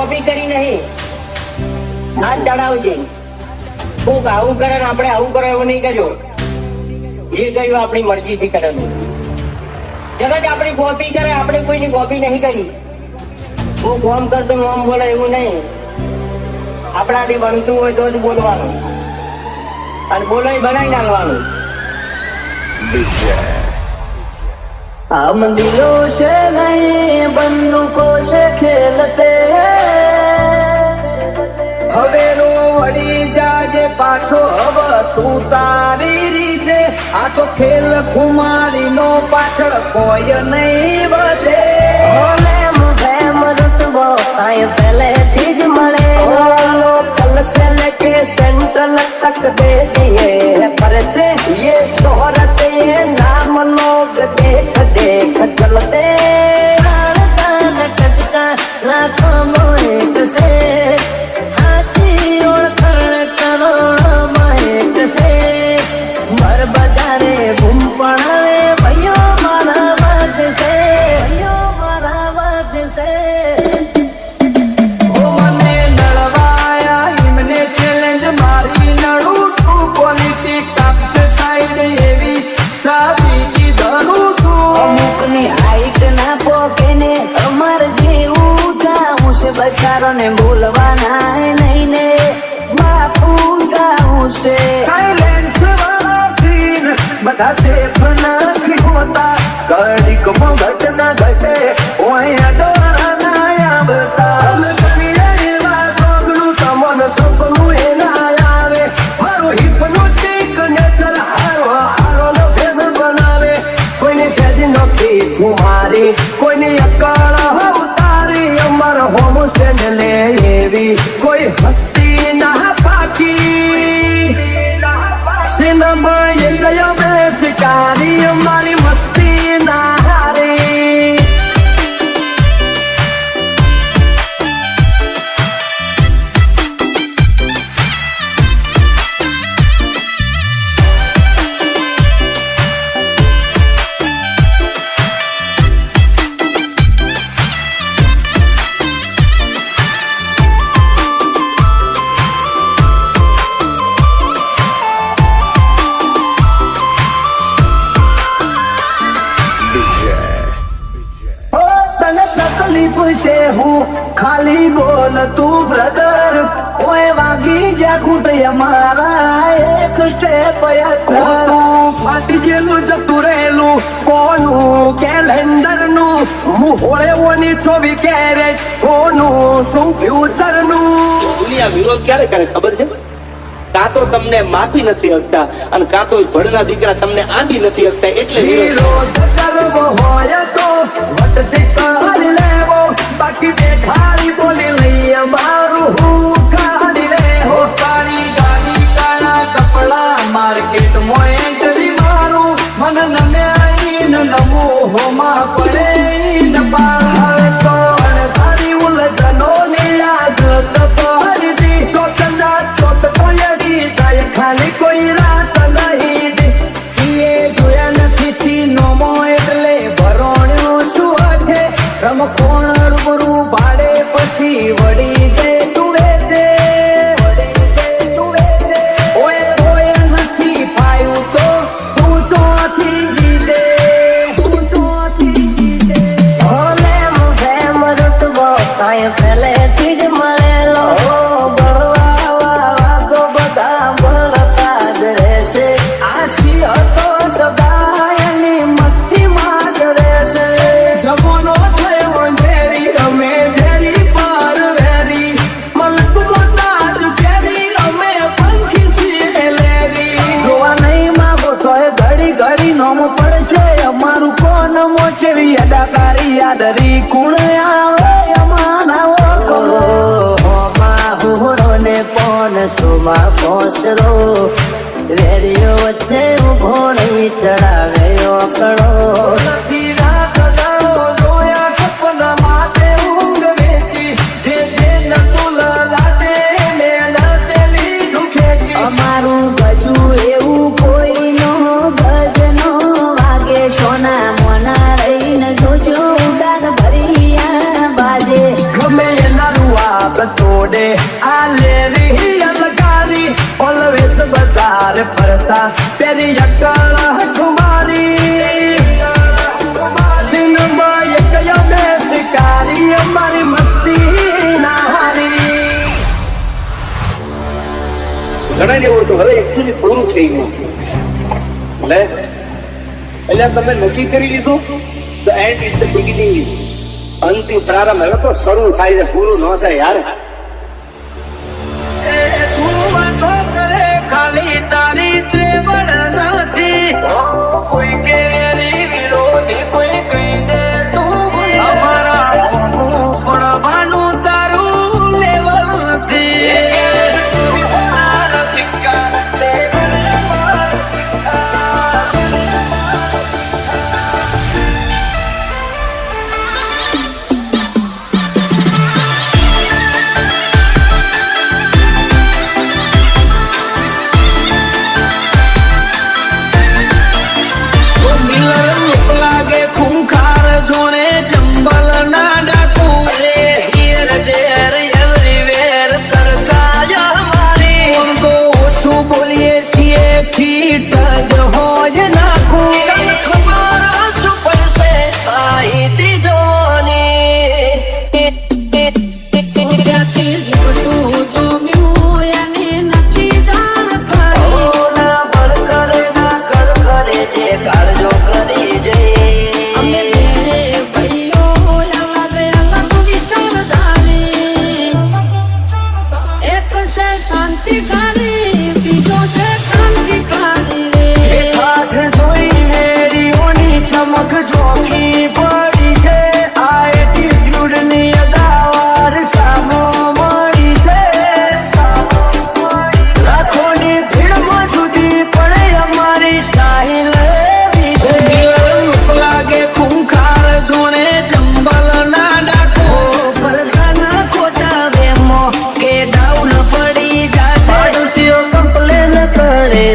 Copy કરી નહીં. હાથ ચડાવજે. કોક આવું કરે ને આપણે આવું કરો એવું નહીં કરજો. જે કર્યું આપણી મરજીથી કરેલું. જગત આપણી કોપી કરે, આપણે કોઈની કોપી નહીં કરી. હું કોમ કરતો મોમ બોલે એવું નહીં. આપણાથી બનતું હોય તો જ બોલવાનું, અને બોલાઈ બનાવી નાખવાનું. हम दिलों से नहीं बंदूकों से खेलते હવેરો વળી જાજે પાછો હવે તું તારી રીતે. આ તો ખેલ ખુમારી નો પાછળ કોઈ નહીં વધે. प्रेम रुतबो आए पहले थी ज मरे कल से लेके सेंट्रल तक दे दिए परचे ये शोहरत ये नाम लोग देख देख चलते कटका लाखों मोहित से हाथी ओळखण करोड़ माहित से मर बजारे बूम पड़ावे भैयो मारा वाद से भैयो मारा वाद से. મને નડવાયા એમને ચેલેન્જ મારી નડું છું. પોલિટિક કાપશે સાઈડ એવી સાબિતી ધરું છું. અમુકની હાઈટ ના પોકે ને અમર જેવું જાઉં છે બચારો ને બોલવાના નહીં ને બાપુ જાઉં છે. સાયલેન્સ વાળા સીન બધા સેફ નથી હોતા. ઘડીકમાં ઘટના ઘટે ઓય ડોરા ના આવતા. સપનું એ ના આવે. મારું હિપ્નોટિક નેચર હારો હારો નો ફેર બનાવે. કોઈની સેજ નથી કુમારી, કોઈની અકાળ ઉતારી. અમાર હોમ સ્ટેન્ડ લે એવી કોઈ હસ્તી ના પાકી. સિનેમા એ ગયો બે શિકારી, અમારી મસ્તી ના હારી. છે હું ખાલી બોલ તું બ્રધર. ઓય વાગી જા ખૂટ અમારા એક સ્ટેપ ફાટી ગયેલું જતું રહેલું કોનું કેલેન્ડર નું. મુહોળે ઓની 24 કેરેટ કોનું શું ફ્યુચર નું. દુનિયા વિરોધ ક્યારે કરે ખબર છે? કાં તો તમને માફી નથી હકતા અને કાં તો ભણના દીકરા તમને આંધી નથી હકતા. એટલે વિરોધ કરવો હોય તો વટથી કરી લેવો, બાકી બેઠારી બોલી લઈએ મારું હું કાઢી લે. હો કાળી ગાડી કાળા કપડા માર્કેટમાં એન્ટ્રી મારું. મન નમ્યા નમું હોમાં પડે ન પાવે તો તારી ઉલઝનો ની યાદ તપહરતી. ચોચના ચોચ કોયડી જાય ખાલી કોઈ રાત નહીં દે. એ જોયા નથી સીનોમો એટલે ભરોણ્યો શું અઠે. રમખોણ રૂબરૂ ભાડે પછી વળી ગયે તુવે તે. ઓય તોય નથી પાયું તો તું ચોથી જીતે. તું ચોથી જીતે. ભલે પ્રેમ રૂતબો આએ પહેલેથી જ મળેલો બળવા તો બધા બળતા જ રહેશે. આશી હતો સદાયની મસ્તીમાં જ રહેશે. જમોનો થયો ઝેરી અમે ઝેરી પર વેરી. મલક ગોતાજ કેરી અમે પંખી છીએ લેરી. જોવા નહીં માંગો તોય ઘડી ઘડી નોમ પડશે અમારું. કોણ મોચેવી અદાકારી યાદરી કુણ આવે અમારા ઓળખો. હોમાં હુરો ને પોન સુમાં પોસરો વેરીઓ વચ્ચે ઉભો નહીં ચડાવે ઓકળો. નથી રાત દાડો જોયા સપના માટે ઊંઘ વેચી. જે જે નતું લાટે ને લાટેલી દુખેચી. અમારું ગજુ એવું કોઈ નો ગજ નો વાગે. સોના મોના રહીને જોજો ઉડાન ભરિયા બાજે. ગમે એના રૂઆ તોડે આ લેરી અલગારી ઓલવેસ બજાર ફરતા પેરી અકળ કુમારી સિનેમા એક યમે શિકારી અમારી મસ્તી ના હારી ઘણા જેવું હતું હવે એકચ્યુઅલી પૂરું થઈ ગયું એટલે તમે નક્કી કરી લીધું the and is the beginning. અંતિમ પ્રારંભ હવે તો શરૂ થાય છે, પૂરું ન થાય યાર. ખાલી તારી ત્રેવડ નથી કોઈ કેરી વિરોધી કોઈ કહી દે તું અમારા પડવાનું તારું લેવલ નથી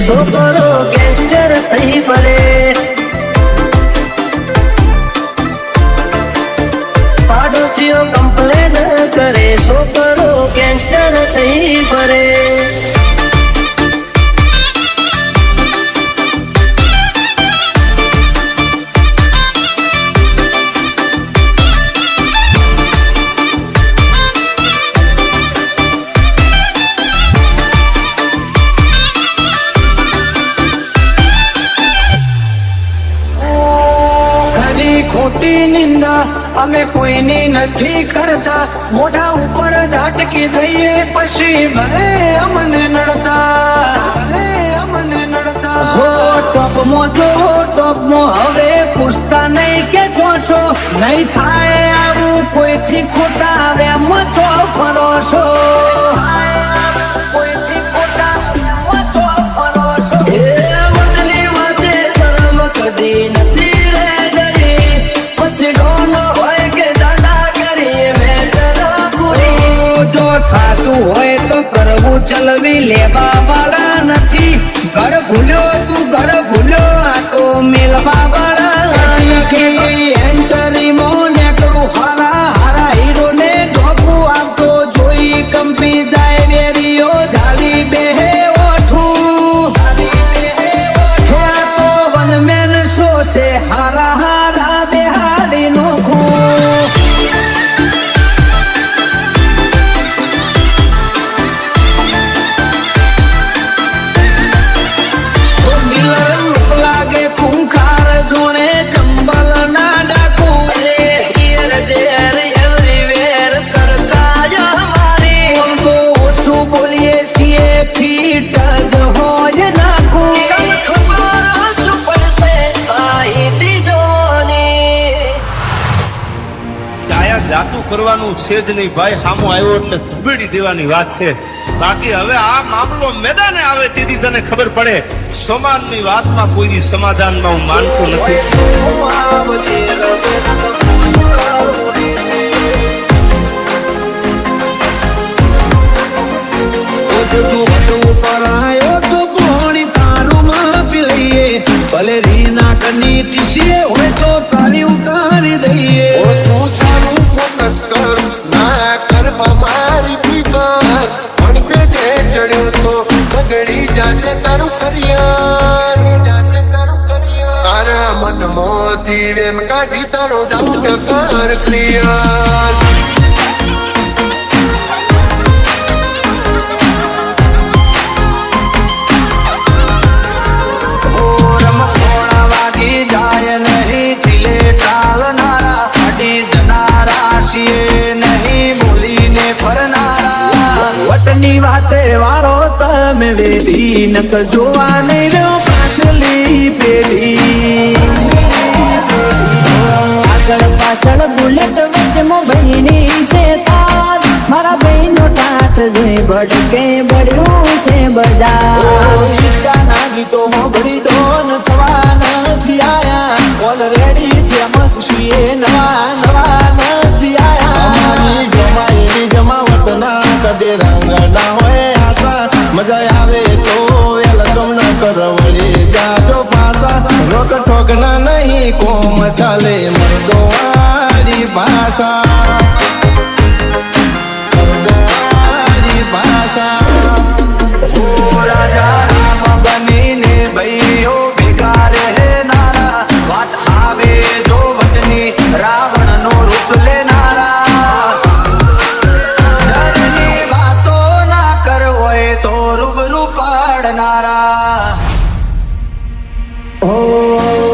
છોકરો ગેંગસ્ટર થઈ ફરે પાડોશીઓ કમ્પ્લેન કરે છોકરો ગેંગસ્ટર થઈ ફરે ખોટી નિંદા અમે કોઈની નથી કરતા મોઢા ઉપર ઝાટકી દઈએ પછી ભલે અમને નડતા ટોપમાં જો ટોપમાં હવે પૂછતા નહીં કે જોશો નહીં થાય આવું કોઈથી ખોટા આવે મચો ફરો છો કોઈથી ખોટા મચો ફરો છો એ મનની વાતે શરમ કદી નથી ખાતું હોય તો કરવું ચલવી લેવા વાળા નથી ઘર ભૂલ્યો તું ઘર ભૂલ્યો આ તો મેલવા વાળા એન્ટરી મોને કરું હારા હારા હીરો ને ઢોકું આપતો જોઈ કંપી જાય વેરીઓ ઝાલી બેહે ઓઠું તો વનમેન શો છે હારા હારા બેહાડી નોખું જાતું કરવાનું છે જ નહીં ભાઈ, સામો આવ્યો એટલે ધૂબેડી દેવાની વાત છે. બાકી હવે આ મામલો મેદાને આવે તેથી તને ખબર પડે. સમાજની વાતમાં કોઈ સમાધાનમાં હું માનતો નથી. ભલે રીના કની ટીસીએ હોય તો તારી ઉતારી દઈએ તું તારું ફોકસ કર ના કર મારી ક્લિયર વટની વાતે વાળો તમે વેલી નક જોવા નહીં રહ્યો પાછલી પેઢી આગળ પાછળ બુલેટ વચ્ચે બહેની છે તાર મારા બહેનો ટાટ જોઈ ભડકે બળ્યું છે બજાર ના ગીતોમાં બળી ડોન થવા નથી આયા ઓલરેડી ફેમસ છીએ નવા નવા નથી આયા એવી જમાવટ ના કદે રંગ ના હોય આશા મજા આવે તો વેલકમ ન કરવળી જાજો પાસા રોક ઠોક ના નહીં કોમ ચાલે મર્દો વાળી ભાષા રાજા રામ બનીને ભાઈઓ ભેગા રહેનારા વાત આવે જો વટની રાવણ નો રૂપ લેનારા ડરની વાતો ના કરવો તો રૂબરૂ પાડનારા ઓ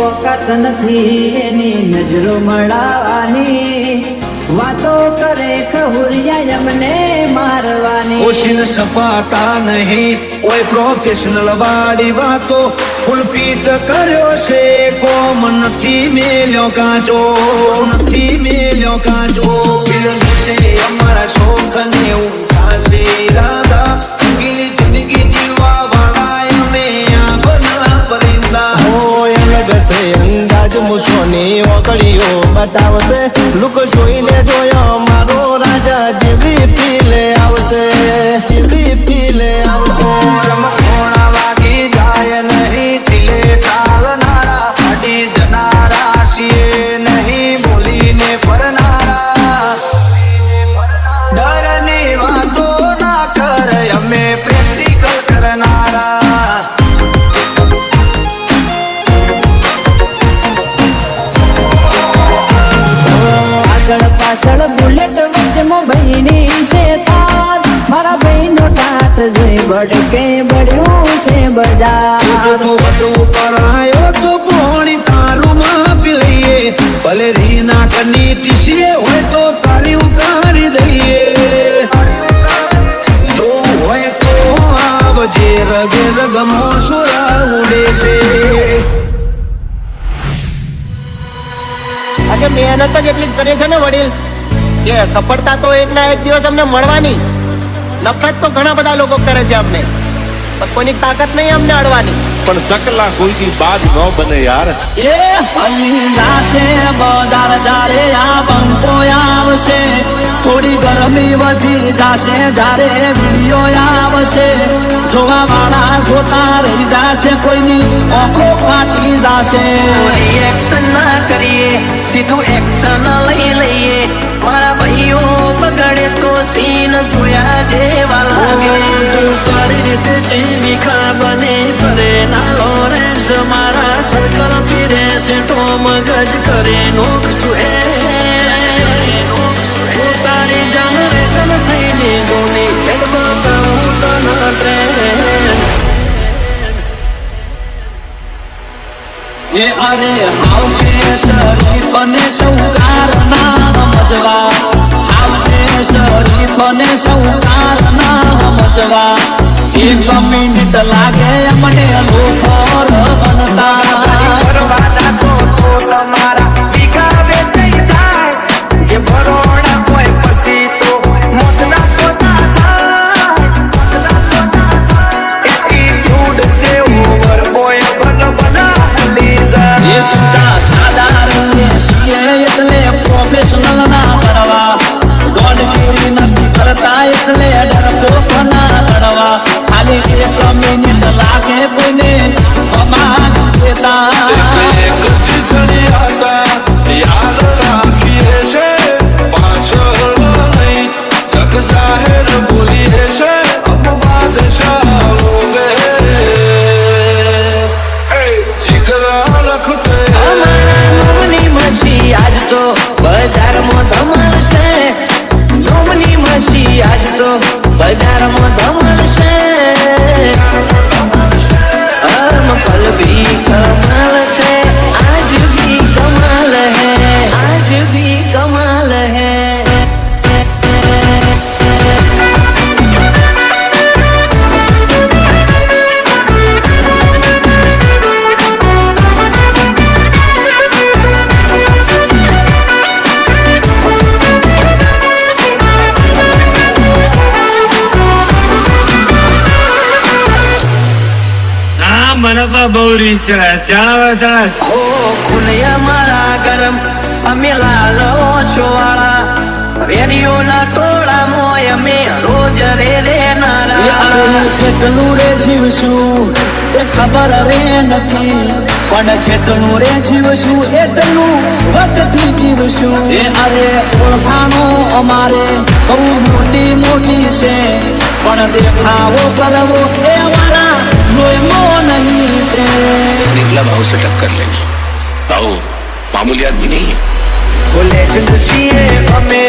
વખત નથી એની નજરો મળવાની વાતો કરે ખહુરિયા અમને મારવાની ઓશિન સપાતા નહીં કોઈ પ્રોફેશનલ વાળી વાતો ફૂલપીટ કર્યો છે કોમ નથી મેલ્યો કાચો નથી મેલ્યો કાચો ફિલ્મ છે અમારા શોખ ને ઉઠાશે રાધા ગીલી જિંદગી જીવવા વાળા અમે આપના પરિંદા હોય અલગ છે અંદાજ મૂછોની ઓકળીઓ બતાવશે લુક જોઈને જોયો મારો રાજા જેવી ફીલે આવશે જેવી ફીલે આવશે રમખોણા વાગી જાય નહીં દિલે ચાલનારા અડી જનારા છીએ નહીં બોલીને ફરનારા ડરની વાતો ના કરે અમે પ્રેક્ટિકલ કરનારા આગળ પાછળ બુલેટ વચ્ચે બહેની છે તાર મારા બહેનો ટાટ જોઈ ભડકે બળ્યું છે બજાર વધુ પરાયો તો પોણી તારું માપી લઈએ ભલે રીના કની ટીસીએ હોય તો તારી ઉતારી દઈએ જો હોય તો આવજે રગે રગમો સુરા ઉડે છે આજે મહેનત જ એટલી કરે છે ને વડીલ કે સફળતા તો એક ના એક દિવસ અમને મળવાની નફરત તો ઘણા બધા લોકો કરે છે અમને પણ કોઈની તાકાત નહીં અમને અડવાની પણ ચકલા કોઈથી બાદ ન બને યાર એ હલીદાસે બજાર જારે આ બંકો આવશે થોડી ગરમી વધી જાશે જારે વિડીયો આવશે જોવા વાળા જોતા રહી જાશે કોઈની આંખો ફાટી જાશે રિએક્શન ના કરીએ સીધું એક્શન લઈ લઈએ મારા ભાઈઓ બગડે તો સીન જોયા જેવા લાગે તું તારી રીતે જેવી ખાબને કરે ના લોરેન્સ મારા સર્કલ ફીરે છે તો મગજ કરે નોક સુએ તારી જનરેશન થઈ જે જોની હેડ બતાવું તને ટ્રેન એ અરે હાવ કે શરીફ ને સૌકાર ના સમજવા હાવ કે શરીફ ને સૌકાર ના સમજવા એક મિનિટ લાગે મને લોફર બનતા તમારા વિગાવે થઈ જાય જે ભરોડા કોઈ પછી તો મોતના સોતા એટીટ્યુડ છે ઓવર બોય બન એ સુધા સાદા રહીએ છીએ એટલે પ્રોફેશનલ ના બનવા ગોડગીરી નથી કરતા એટલે બાપા બહુ રીસ ચડાય ચડાવે ચડાય ઓ ખુલિયા મારા ગરમ અમે લાલો શોવાળા વેરીઓના ટોળા મોય અમે રોજ રે રે નારા કેટલું રે જીવશું એ ખબર રે નથી પણ જેટલું રે જીવશું એટલું વટથી જીવશું એ અરે ઓળખાણો અમારે બહુ મોટી મોટી છે પણ દેખાવો કરવો એ અમારા લોહીમાં નહીં છે निकला भाव से टक्कर लेनी भाव मामूली आदमी नहीं है લેજન્ડ છીએ અમે